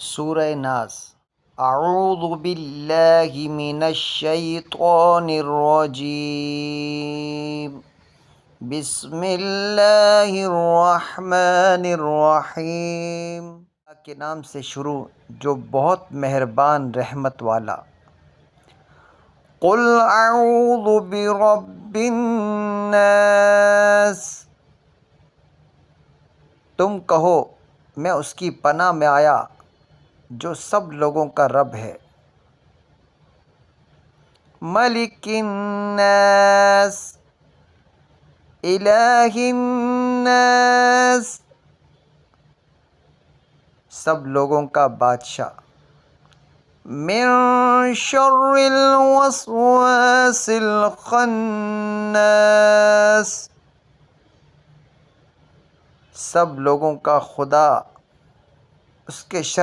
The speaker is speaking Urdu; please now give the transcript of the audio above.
سورہ ناس۔ اعوذ باللہ من الشیطان الرجیم، بسم اللہ الرحمن الرحیم۔ اللہ کے نام سے شروع جو بہت مہربان رحمت والا۔ قل اعوذ برب الناس، تم کہو میں اس کی پناہ میں آیا جو سب لوگوں کا رب ہے۔ ملک الناس، الہ الناس، سب لوگوں کا بادشاہ۔ من شر الوسواس الخناس، سب لوگوں کا خدا، اس کے شر